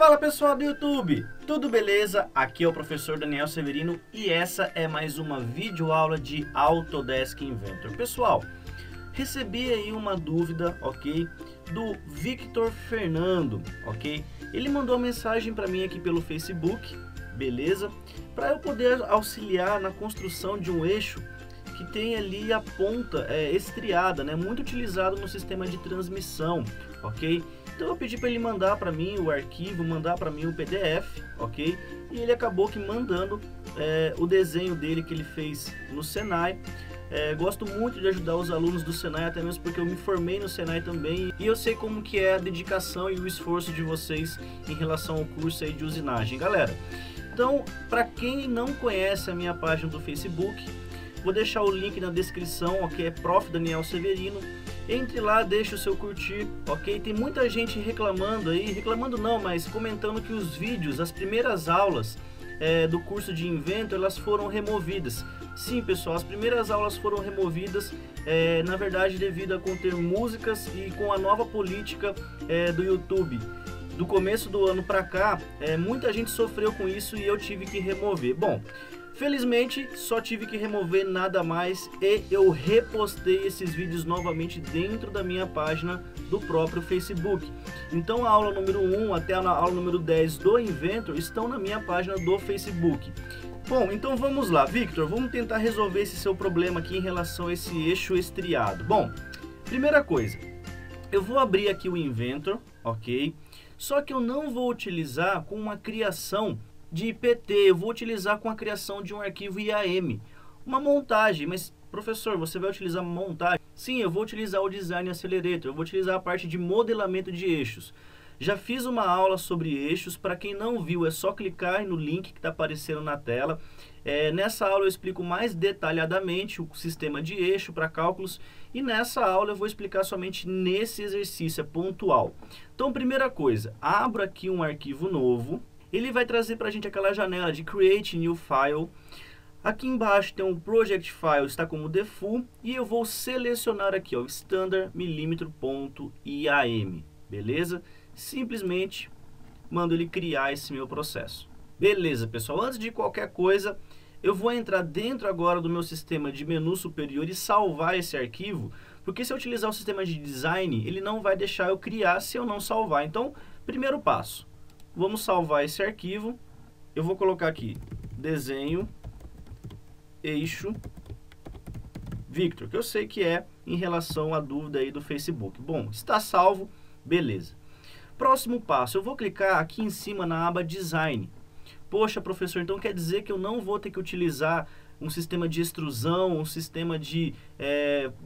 Fala pessoal do YouTube, tudo beleza? Aqui é o professor Daniel Severino e essa é mais uma videoaula de Autodesk Inventor. Pessoal, recebi aí uma dúvida, ok? Do Victor Fernando, ok? Ele mandou uma mensagem para mim aqui pelo Facebook, beleza? Para eu poder auxiliar na construção de um eixo que tem ali a ponta estriada, né? Muito utilizado no sistema de transmissão, ok? Então eu pedi para ele mandar para mim o arquivo, mandar para mim o PDF, ok? E ele acabou que mandando o desenho dele que ele fez no Senai. Gosto muito de ajudar os alunos do Senai, até mesmo porque eu me formei no Senai também e eu sei como que é a dedicação e o esforço de vocês em relação ao curso aí de usinagem, galera. Então, para quem não conhece a minha página do Facebook, vou deixar o link na descrição, ok? É Prof. Daniel Severino. Entre lá, deixe o seu curtir, ok? Tem muita gente reclamando aí, reclamando não, mas comentando que os vídeos, as primeiras aulas do curso de Inventor, elas foram removidas. Sim, pessoal, as primeiras aulas foram removidas, na verdade, devido a conter músicas e com a nova política do YouTube. Do começo do ano para cá, muita gente sofreu com isso e eu tive que remover. Bom, felizmente só tive que remover, nada mais, e eu repostei esses vídeos novamente dentro da minha página do próprio Facebook. Então a aula número 1 até a aula número 10 do Inventor estão na minha página do Facebook. Bom, então vamos lá, Victor, vamos tentar resolver esse seu problema aqui em relação a esse eixo estriado. Bom, primeira coisa, eu vou abrir aqui o Inventor, ok? Só que eu não vou utilizar com uma criação de IPT, eu vou utilizar com a criação de um arquivo IAM, uma montagem. Mas professor, você vai utilizar montagem? Sim, eu vou utilizar o Design Accelerator, eu vou utilizar a parte de modelamento de eixos. Já fiz uma aula sobre eixos, para quem não viu é só clicar no link que está aparecendo na tela. Nessa aula eu explico mais detalhadamente o sistema de eixo para cálculos e nessa aula eu vou explicar somente nesse exercício, é pontual. Então, primeira coisa, abro aqui um arquivo novo. Ele vai trazer para a gente aquela janela de Create New File. Aqui embaixo tem um Project File, está como default. E eu vou selecionar aqui, ó, Standard mm.iam, beleza? Simplesmente mando ele criar esse meu processo. Beleza, pessoal, antes de qualquer coisa, eu vou entrar dentro agora do meu sistema de menu superior e salvar esse arquivo. Porque se eu utilizar o sistema de design, ele não vai deixar eu criar se eu não salvar. Então, primeiro passo. Vamos salvar esse arquivo. Eu vou colocar aqui desenho eixo Victor, que eu sei que é em relação à dúvida aí do Facebook. Bom, está salvo, beleza. Próximo passo, eu vou clicar aqui em cima na aba Design. Poxa, professor, então quer dizer que eu não vou ter que utilizar um sistema de extrusão, um sistema de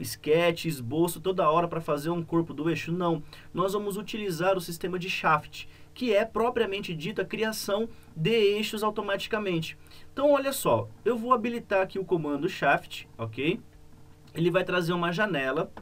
sketch, esboço toda hora para fazer um corpo do eixo? Não, nós vamos utilizar o sistema de shaft, que é propriamente dito a criação de eixos automaticamente. Então, olha só, eu vou habilitar aqui o comando shaft, ok? Ele vai trazer uma janela,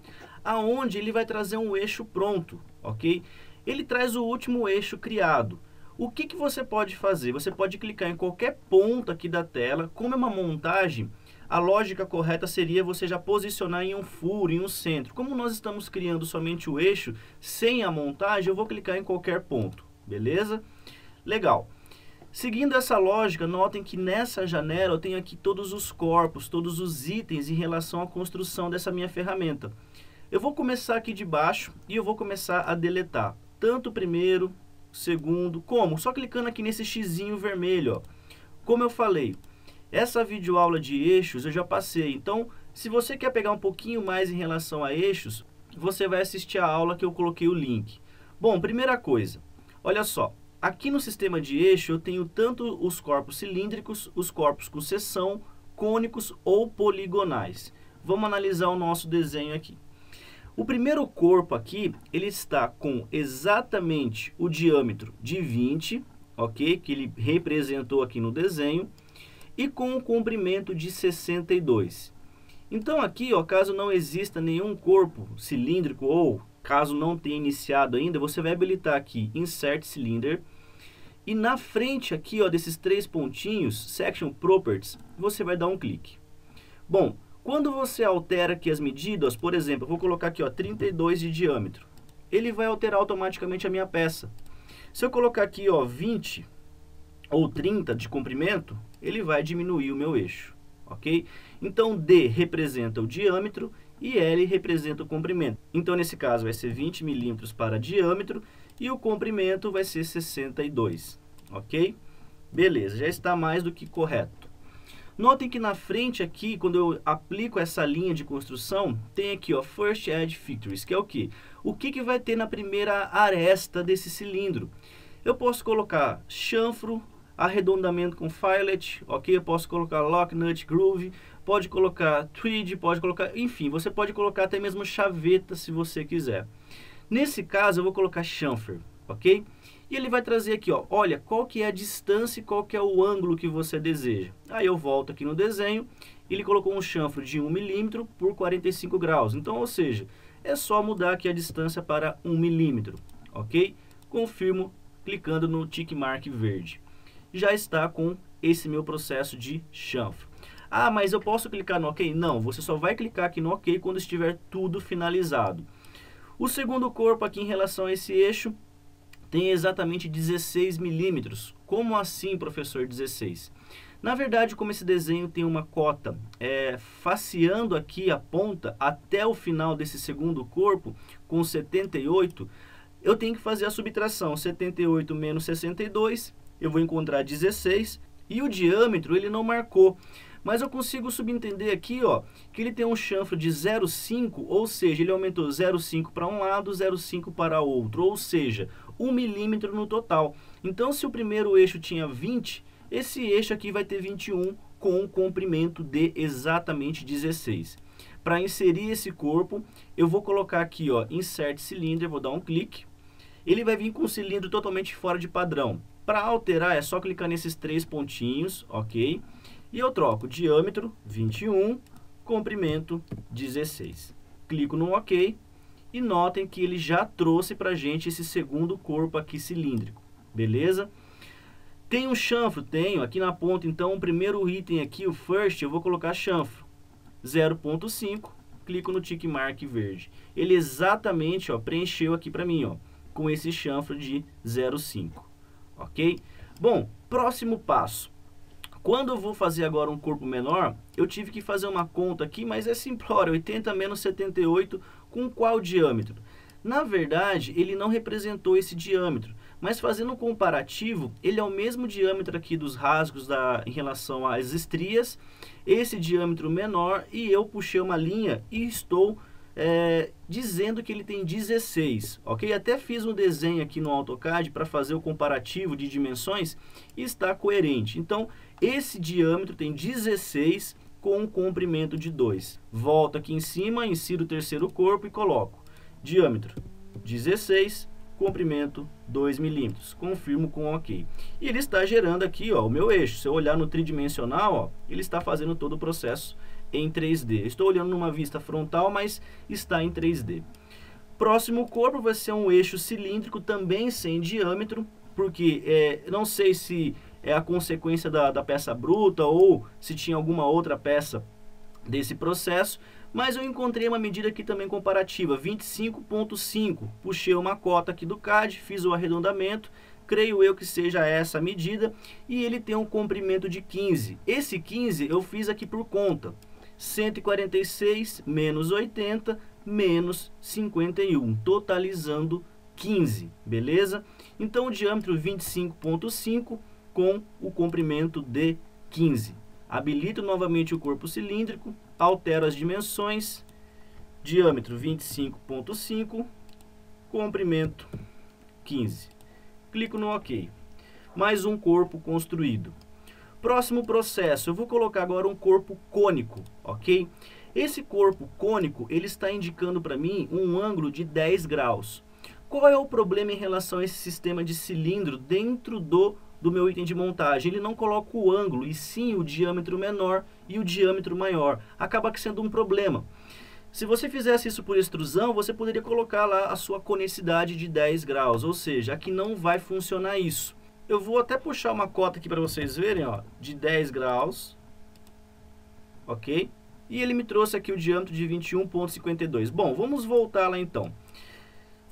aonde ele vai trazer um eixo pronto, ok? Ele traz o último eixo criado. O que você pode fazer? Você pode clicar em qualquer ponto aqui da tela. Como é uma montagem, a lógica correta seria você já posicionar em um furo, em um centro. Como nós estamos criando somente o eixo, sem a montagem, eu vou clicar em qualquer ponto. Beleza? Legal. Seguindo essa lógica, notem que nessa janela eu tenho aqui todos os corpos, todos os itens em relação à construção dessa minha ferramenta. Eu vou começar aqui de baixo e eu vou começar a deletar. Tanto o primeiro, segundo, como? Só clicando aqui nesse xizinho vermelho, ó. Como eu falei, essa videoaula de eixos eu já passei. Então, se você quer pegar um pouquinho mais em relação a eixos, você vai assistir a aula que eu coloquei o link. Bom, primeira coisa, olha só. Aqui no sistema de eixo eu tenho tanto os corpos cilíndricos, os corpos com seção, cônicos ou poligonais. Vamos analisar o nosso desenho aqui. O primeiro corpo aqui, ele está com exatamente o diâmetro de 20, ok? Que ele representou aqui no desenho, e com o comprimento de 62. Então aqui, ó, caso não exista nenhum corpo cilíndrico ou caso não tenha iniciado ainda, você vai habilitar aqui Insert Cylinder. E na frente aqui, ó, desses três pontinhos, Section Properties, você vai dar um clique. Bom, quando você altera aqui as medidas, por exemplo, eu vou colocar aqui, ó, 32 de diâmetro. Ele vai alterar automaticamente a minha peça. Se eu colocar aqui, ó, 20 ou 30 de comprimento, ele vai diminuir o meu eixo, ok? Então, D representa o diâmetro e L representa o comprimento. Então, nesse caso, vai ser 20 milímetros para diâmetro e o comprimento vai ser 62, ok? Beleza, já está mais do que correto. Notem que na frente aqui, quando eu aplico essa linha de construção, tem aqui, ó, First Edge Features, que é o quê? O que vai ter na primeira aresta desse cilindro? Eu posso colocar chanfro, arredondamento com filet, ok? Eu posso colocar lock, nut, groove, pode colocar thread, pode colocar, enfim, você pode colocar até mesmo chaveta se você quiser. Nesse caso eu vou colocar chamfer, ok? E ele vai trazer aqui, ó, olha, qual que é a distância e qual que é o ângulo que você deseja. Aí eu volto aqui no desenho, ele colocou um chanfro de 1 milímetro por 45 graus. Então, ou seja, é só mudar aqui a distância para 1 milímetro, ok? Confirmo clicando no tick mark verde. Já está com esse meu processo de chanfro. Ah, mas eu posso clicar no OK? Não, você só vai clicar aqui no OK quando estiver tudo finalizado. O segundo corpo aqui em relação a esse eixo tem exatamente 16 milímetros. Como assim, professor, 16? Na verdade, como esse desenho tem uma cota faceando aqui a ponta até o final desse segundo corpo com 78, eu tenho que fazer a subtração. 78 menos 62, eu vou encontrar 16. E o diâmetro ele não marcou. Mas eu consigo subentender aqui, ó, que ele tem um chanfro de 0,5, ou seja, ele aumentou 0,5 para um lado, 0,5 para outro, ou seja, 1 milímetro no total. Então, se o primeiro eixo tinha 20, esse eixo aqui vai ter 21 com um comprimento de exatamente 16. Para inserir esse corpo, eu vou colocar aqui, ó, Insert Cylinder, vou dar um clique. Ele vai vir com um cilindro totalmente fora de padrão. Para alterar, é só clicar nesses 3 pontinhos, ok? E eu troco diâmetro 21, comprimento 16. Clico no OK e notem que ele já trouxe para a gente esse segundo corpo aqui cilíndrico, beleza? Tem um chanfro? Tenho, aqui na ponta, então o primeiro item aqui, o first, eu vou colocar chanfro 0,5, clico no tick mark verde. Ele exatamente, ó, preencheu aqui para mim, ó, com esse chanfro de 0,5, ok? Bom, próximo passo. Quando eu vou fazer agora um corpo menor, eu tive que fazer uma conta aqui, mas é simplório, 80 menos 78, com qual diâmetro? Na verdade, ele não representou esse diâmetro, mas fazendo um comparativo, ele é o mesmo diâmetro aqui dos rasgos em relação às estrias, esse diâmetro menor, e eu puxei uma linha e estou dizendo que ele tem 16, ok? Até fiz um desenho aqui no AutoCAD para fazer o comparativo de dimensões e está coerente. Então, esse diâmetro tem 16 com um comprimento de 2. Volto aqui em cima, insiro o terceiro corpo e coloco diâmetro 16, comprimento 2 milímetros. Confirmo com OK. E ele está gerando aqui, ó, o meu eixo. Se eu olhar no tridimensional, ó, ele está fazendo todo o processo em 3D. Estou olhando numa vista frontal, mas está em 3D. Próximo corpo vai ser um eixo cilíndrico também sem diâmetro, porque não sei se é a consequência da peça bruta ou se tinha alguma outra peça desse processo, mas eu encontrei uma medida aqui também comparativa, 25,5. Puxei uma cota aqui do CAD, fiz o arredondamento, creio eu que seja essa a medida, e ele tem um comprimento de 15. Esse 15 eu fiz aqui por conta. 146 menos 80 menos 51, totalizando 15, beleza? Então o diâmetro 25,5 com o comprimento de 15. Habilito novamente o corpo cilíndrico, altero as dimensões, diâmetro 25,5, comprimento 15. Clico no OK. Mais um corpo construído. Próximo processo, eu vou colocar agora um corpo cônico, ok? Esse corpo cônico, ele está indicando para mim um ângulo de 10 graus. Qual é o problema em relação a esse sistema de cilindro dentro do meu item de montagem? Ele não coloca o ângulo, e sim o diâmetro menor e o diâmetro maior. Acaba sendo um problema. Se você fizesse isso por extrusão, você poderia colocar lá a sua conicidade de 10 graus, ou seja, aqui não vai funcionar isso. Eu vou até puxar uma cota aqui para vocês verem, ó, de 10 graus, ok? E ele me trouxe aqui o diâmetro de 21,52. Bom, vamos voltar lá então.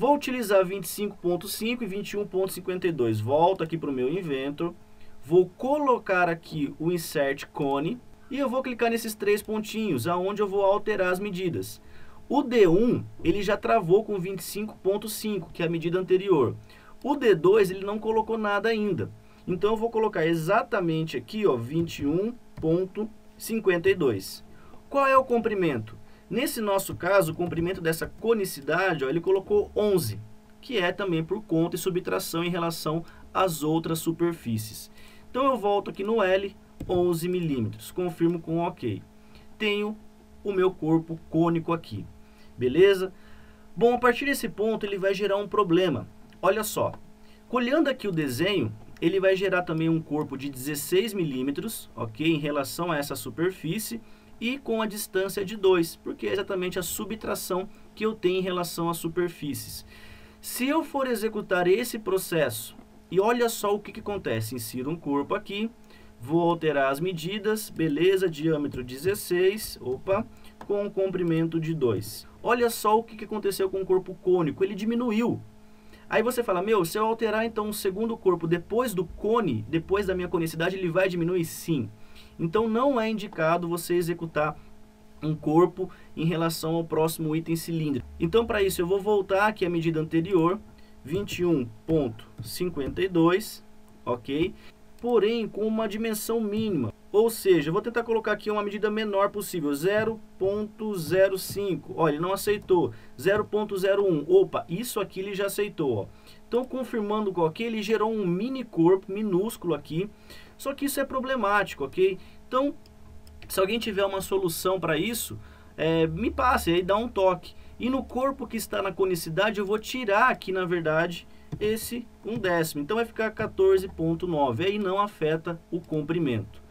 Vou utilizar 25.5 e 21.52. Volto aqui para o meu Inventor. Vou colocar aqui o Insert Cone. E eu vou clicar nesses 3 pontinhos, aonde eu vou alterar as medidas. O D1, ele já travou com 25.5, que é a medida anterior. O D2, ele não colocou nada ainda. Então, eu vou colocar exatamente aqui, ó, 21.52. Qual é o comprimento? Nesse nosso caso, o comprimento dessa conicidade, ó, ele colocou 11, que é também por conta e subtração em relação às outras superfícies. Então, eu volto aqui no L, 11 milímetros, confirmo com OK. Tenho o meu corpo cônico aqui, beleza? Bom, a partir desse ponto, ele vai gerar um problema. Olha só, olhando aqui o desenho, ele vai gerar também um corpo de 16 milímetros, ok? Em relação a essa superfície e com a distância de 2, porque é exatamente a subtração que eu tenho em relação às superfícies. Se eu for executar esse processo, e olha só o que acontece, insiro um corpo aqui, vou alterar as medidas, beleza, diâmetro 16, opa, com comprimento de 2. Olha só o que aconteceu com o corpo cônico, ele diminuiu. Aí você fala, meu, se eu alterar então o segundo corpo depois do cone, depois da minha conicidade, ele vai diminuir? Sim. Então não é indicado você executar um corpo em relação ao próximo item cilíndrico. Então para isso eu vou voltar aqui à medida anterior, 21.52, ok? Porém com uma dimensão mínima. Ou seja, eu vou tentar colocar aqui uma medida menor possível, 0.05. Olha, ele não aceitou. 0.01. Opa, isso aqui ele já aceitou. Ó. Então, confirmando com OK, ele gerou um mini corpo minúsculo aqui. Só que isso é problemático, ok? Então, se alguém tiver uma solução para isso, me passe, aí dá um toque. E no corpo que está na conicidade, eu vou tirar aqui, na verdade, esse 1/10. Então, vai ficar 14.9. Aí não afeta o comprimento.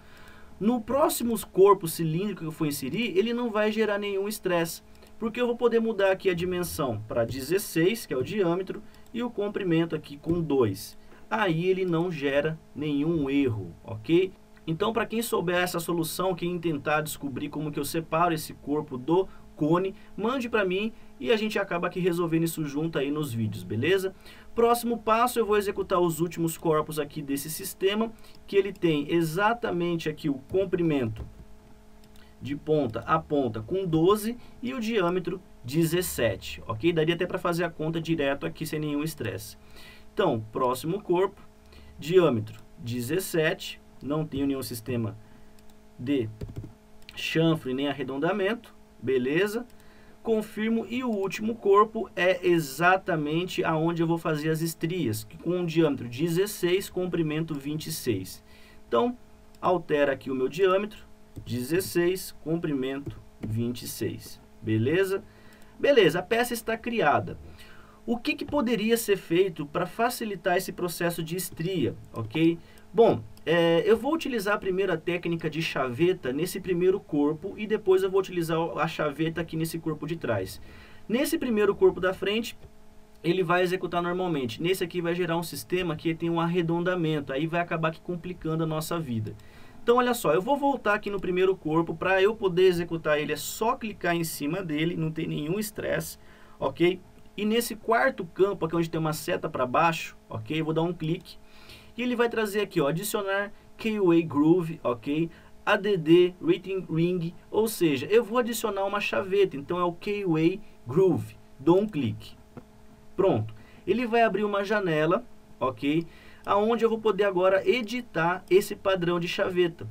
No próximo corpo cilíndrico que eu for inserir, ele não vai gerar nenhum estresse, porque eu vou poder mudar aqui a dimensão para 16, que é o diâmetro, e o comprimento aqui com 2. Aí ele não gera nenhum erro, ok? Então, para quem souber essa solução, quem tentar descobrir como que eu separo esse corpo do cone, mande para mim e a gente acaba aqui resolvendo isso junto aí nos vídeos, beleza? Próximo passo, eu vou executar os últimos corpos aqui desse sistema, que ele tem exatamente aqui o comprimento de ponta a ponta com 12 e o diâmetro 17, ok? Daria até para fazer a conta direto aqui sem nenhum estresse. Então, próximo corpo, diâmetro 17, não tenho nenhum sistema de chanfre nem arredondamento, beleza? Confirmo e o último corpo é exatamente aonde eu vou fazer as estrias, com um diâmetro 16, comprimento 26. Então, altera aqui o meu diâmetro, 16, comprimento 26, beleza? Beleza, a peça está criada. O que poderia ser feito para facilitar esse processo de estria, ok? Bom, eu vou utilizar primeiro a técnica de chaveta nesse primeiro corpo e depois eu vou utilizar a chaveta aqui nesse corpo de trás. Nesse primeiro corpo da frente, ele vai executar normalmente. Nesse aqui vai gerar um sistema que tem um arredondamento, aí vai acabar aqui complicando a nossa vida. Então, olha só, eu vou voltar aqui no primeiro corpo, para eu poder executar ele é só clicar em cima dele, não tem nenhum estresse, ok? E nesse quarto campo aqui onde tem uma seta para baixo, ok? Eu vou dar um clique. E ele vai trazer aqui, ó, adicionar Keyway Groove, ok? ADD Rating Ring, ou seja, eu vou adicionar uma chaveta, então é o Keyway Groove. Dou um clique. Pronto. Ele vai abrir uma janela, ok? Aonde eu vou poder agora editar esse padrão de chaveta.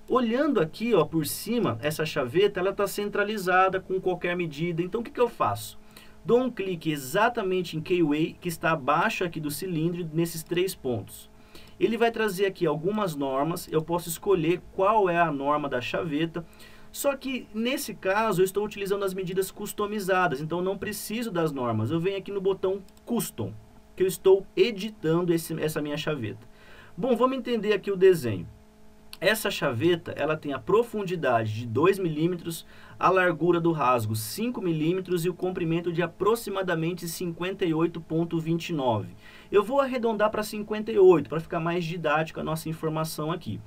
Olhando aqui, ó, por cima, essa chaveta, ela está centralizada com qualquer medida. Então, o que eu faço? Dou um clique exatamente em Keyway, que está abaixo aqui do cilindro, nesses 3 pontos. Ele vai trazer aqui algumas normas, eu posso escolher qual é a norma da chaveta, só que nesse caso eu estou utilizando as medidas customizadas, então não preciso das normas. Eu venho aqui no botão Custom, que eu estou editando essa minha chaveta. Bom, vamos entender aqui o desenho. Essa chaveta, ela tem a profundidade de 2 milímetros, a largura do rasgo 5 milímetros e o comprimento de aproximadamente 58,29. Eu vou arredondar para 58, para ficar mais didático a nossa informação aqui.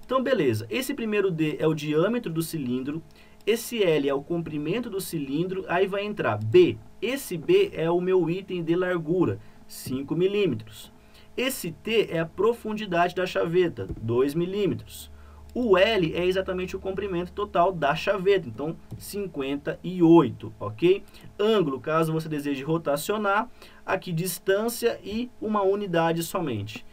Então, beleza. Esse primeiro D é o diâmetro do cilindro, esse L é o comprimento do cilindro, aí vai entrar B. Esse B é o meu item de largura, 5 milímetros. Esse T é a profundidade da chaveta, 2 milímetros. O L é exatamente o comprimento total da chaveta, então 58, ok? Ângulo, caso você deseje rotacionar, aqui distância e uma unidade somente.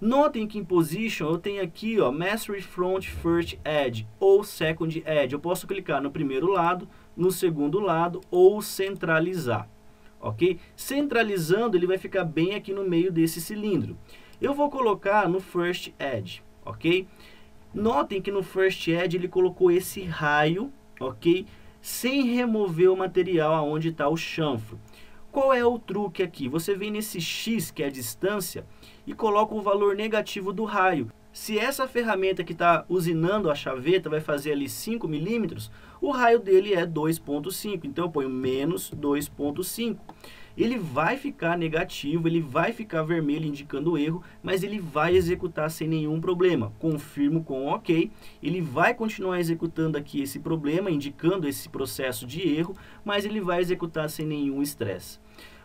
Notem que em position eu tenho aqui, ó, mastery front first edge ou second edge. Eu posso clicar no primeiro lado, no segundo lado ou centralizar, ok? Centralizando, ele vai ficar bem aqui no meio desse cilindro. Eu vou colocar no first edge, ok? Notem que no first edge ele colocou esse raio, ok? Sem remover o material aonde está o chanfro. Qual é o truque aqui? Você vem nesse X, que é a distância, e coloca o valor negativo do raio. Se essa ferramenta que está usinando a chaveta vai fazer ali 5 milímetros, o raio dele é 2,5. Então eu ponho menos 2,5. Ele vai ficar negativo, ele vai ficar vermelho indicando o erro, mas ele vai executar sem nenhum problema. Confirmo com OK. Ele vai continuar executando aqui esse problema, indicando esse processo de erro, mas ele vai executar sem nenhum estresse.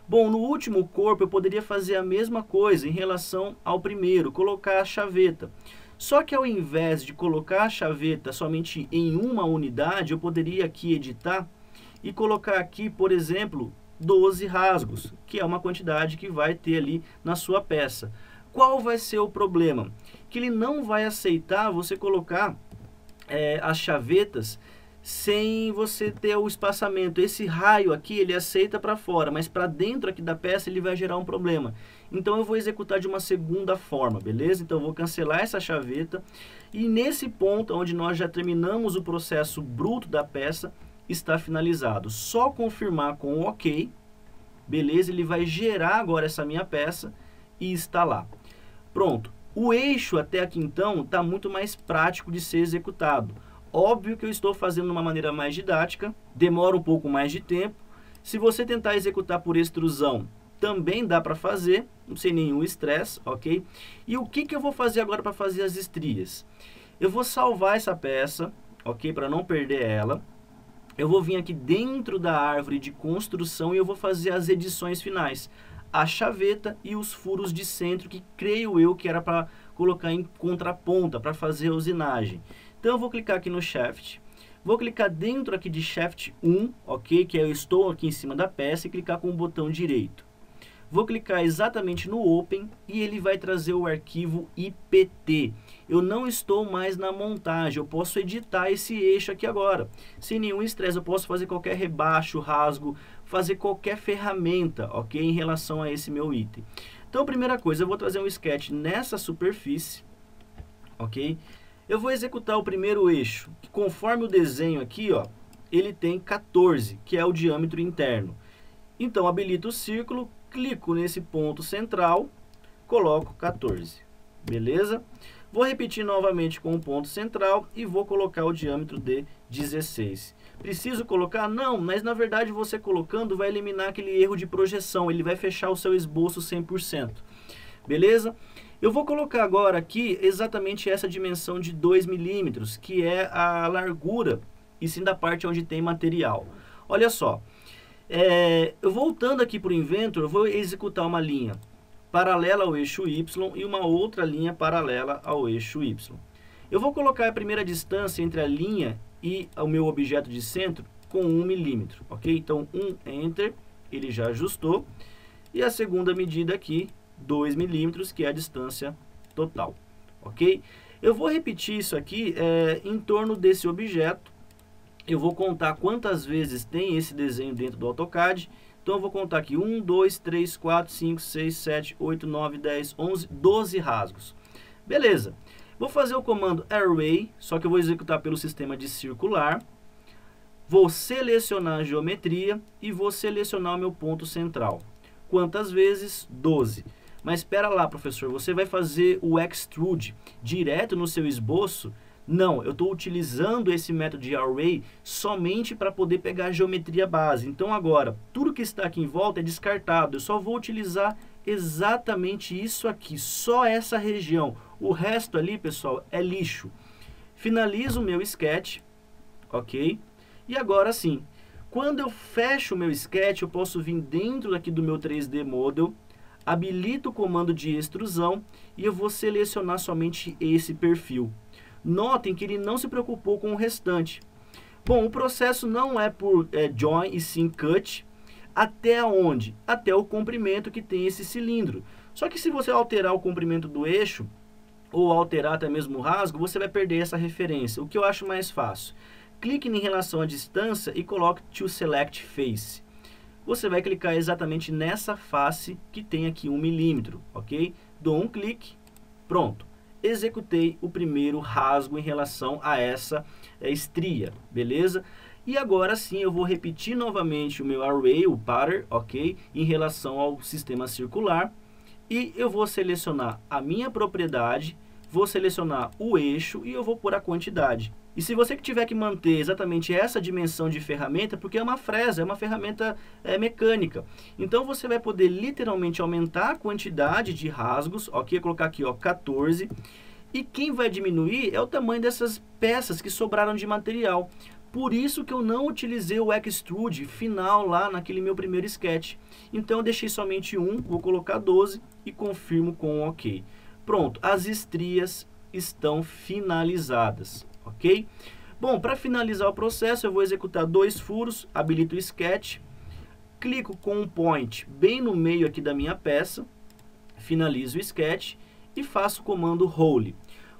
Bom, no último corpo eu poderia fazer a mesma coisa em relação ao primeiro, colocar a chaveta. Só que ao invés de colocar a chaveta somente em uma unidade, eu poderia aqui editar e colocar aqui, por exemplo, 12 rasgos, que é uma quantidade que vai ter ali na sua peça. Qual vai ser o problema? Que ele não vai aceitar você colocar as chavetas sem você ter o espaçamento. Esse raio aqui ele aceita para fora, mas para dentro aqui da peça ele vai gerar um problema. Então eu vou executar de uma segunda forma, beleza? Então eu vou cancelar essa chaveta e nesse ponto onde nós já terminamos o processo bruto da peça, está finalizado. Só confirmar com o OK, beleza? Ele vai gerar agora essa minha peça e está lá. Pronto. O eixo até aqui então está muito mais prático de ser executado. Óbvio que eu estou fazendo de uma maneira mais didática, demora um pouco mais de tempo. Se você tentar executar por extrusão, também dá para fazer, sem nenhum estresse, ok? E o que eu vou fazer agora para fazer as estrias? Eu vou salvar essa peça, ok? Para não perder ela. Eu vou vir aqui dentro da árvore de construção e eu vou fazer as edições finais. A chaveta e os furos de centro, que creio eu que era para colocar em contraponta, para fazer a usinagem. Então eu vou clicar aqui no Shaft, vou clicar dentro aqui de Shaft 1, ok? Que eu estou aqui em cima da peça e clicar com o botão direito. Vou clicar exatamente no Open e ele vai trazer o arquivo IPT. Eu não estou mais na montagem, eu posso editar esse eixo aqui agora. Sem nenhum estresse, eu posso fazer qualquer rebaixo, rasgo, fazer qualquer ferramenta, ok? Em relação a esse meu item. Então, primeira coisa, eu vou trazer um sketch nessa superfície, ok? Eu vou executar o primeiro eixo, que conforme o desenho aqui, ó, ele tem 14, que é o diâmetro interno. Então, habilito o círculo, clico nesse ponto central, coloco 14, beleza? Vou repetir novamente com o ponto central e vou colocar o diâmetro de 16. Preciso colocar? Não, mas na verdade você colocando vai eliminar aquele erro de projeção, ele vai fechar o seu esboço 100%, beleza? Eu vou colocar agora aqui exatamente essa dimensão de 2 milímetros, que é a largura, e sim da parte onde tem material. Olha só. Eu voltando aqui para o Inventor, eu vou executar uma linha paralela ao eixo Y e uma outra linha paralela ao eixo Y. Eu vou colocar a primeira distância entre a linha e o meu objeto de centro com 1 milímetro, ok? Então, Enter, ele já ajustou. E a segunda medida aqui, 2 milímetros, que é a distância total, ok? Eu vou repetir isso aqui em torno desse objeto. Eu vou contar quantas vezes tem esse desenho dentro do AutoCAD. Então eu vou contar aqui 1, 2, 3, 4, 5, 6, 7, 8, 9, 10, 11, 12 rasgos. Beleza. Vou fazer o comando Array, só que eu vou executar pelo sistema de circular. Vou selecionar a geometria e vou selecionar o meu ponto central. Quantas vezes? 12. Mas espera lá, professor, você vai fazer o Extrude direto no seu esboço? Não, eu estou utilizando esse método de Array somente para poder pegar a geometria base. Então agora, tudo que está aqui em volta é descartado. Eu só vou utilizar exatamente isso aqui, só essa região. O resto ali, pessoal, é lixo. Finalizo o meu sketch, ok? E agora sim, quando eu fecho o meu sketch, eu posso vir dentro aqui do meu 3D Model, habilito o comando de extrusão e eu vou selecionar somente esse perfil. Notem que ele não se preocupou com o restante. Bom, o processo não é por join e sim cut. Até onde? Até o comprimento que tem esse cilindro. Só que se você alterar o comprimento do eixo, ou alterar até mesmo o rasgo, você vai perder essa referência. O que eu acho mais fácil? Clique em relação à distância e coloque to select face. Você vai clicar exatamente nessa face que tem aqui 1 milímetro, ok? Dou um clique, pronto. Executei o primeiro rasgo em relação a essa estria, beleza? E agora sim eu vou repetir novamente o meu array, o pattern, ok? Em relação ao sistema circular. E eu vou selecionar a minha propriedade, vou selecionar o eixo e eu vou pôr a quantidade. E se você tiver que manter exatamente essa dimensão de ferramenta, porque é uma fresa, é uma ferramenta mecânica. Então você vai poder literalmente aumentar a quantidade de rasgos, ok? Colocar aqui, ó, 14. E quem vai diminuir é o tamanho dessas peças que sobraram de material. Por isso que eu não utilizei o extrude final lá naquele meu primeiro sketch. Então eu deixei somente um, vou colocar 12 e confirmo com o OK. Pronto, as estrias estão finalizadas, ok? Bom, para finalizar o processo eu vou executar 2 furos, habilito o sketch, clico com um point bem no meio aqui da minha peça, finalizo o sketch e faço o comando roll.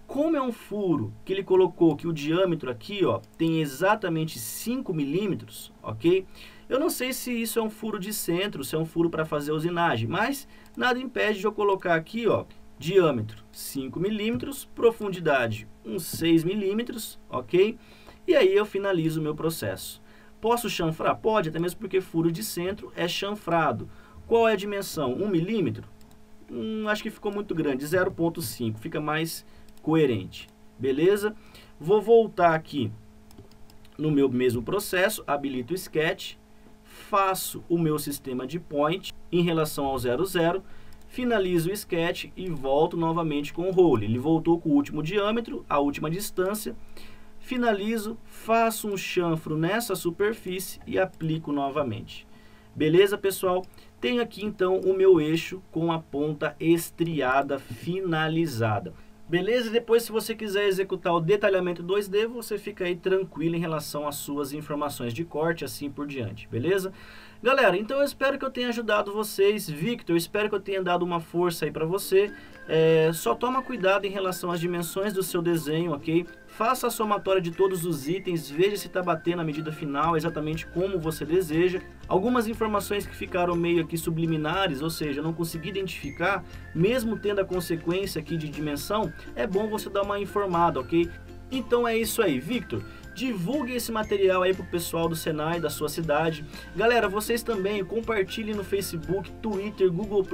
Como é um furo que ele colocou que o diâmetro aqui, ó, tem exatamente 5 milímetros, ok? Eu não sei se isso é um furo de centro, se é um furo para fazer usinagem, mas nada impede de eu colocar aqui, ó, diâmetro 5 milímetros, profundidade uns 6 milímetros, ok? E aí eu finalizo o meu processo. Posso chanfrar? Pode, até mesmo porque furo de centro é chanfrado. Qual é a dimensão? 1 milímetro? Acho que ficou muito grande, 0,5, fica mais coerente, beleza? Vou voltar aqui no meu mesmo processo, habilito o sketch, faço o meu sistema de point em relação ao 00, finalizo o sketch e volto novamente com o roll. Ele voltou com o último diâmetro, a última distância, finalizo, faço um chanfro nessa superfície e aplico novamente. Beleza, pessoal? Tenho aqui então o meu eixo com a ponta estriada finalizada. Beleza? Depois, se você quiser executar o detalhamento 2D, você fica aí tranquilo em relação às suas informações de corte, assim por diante, beleza? Galera, então eu espero que eu tenha ajudado vocês. Victor, espero que eu tenha dado uma força aí para você. Só toma cuidado em relação às dimensões do seu desenho, ok? Faça a somatória de todos os itens, veja se está batendo a medida final exatamente como você deseja. Algumas informações que ficaram meio aqui subliminares, ou seja, eu não consegui identificar, mesmo tendo a consequência aqui de dimensão, é bom você dar uma informada, ok? Então é isso aí, Victor. Divulgue esse material aí pro pessoal do Senai, da sua cidade. Galera, vocês também compartilhem no Facebook, Twitter, Google+,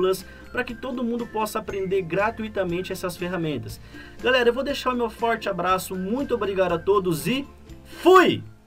para que todo mundo possa aprender gratuitamente essas ferramentas. Galera, eu vou deixar o meu forte abraço, muito obrigado a todos e fui!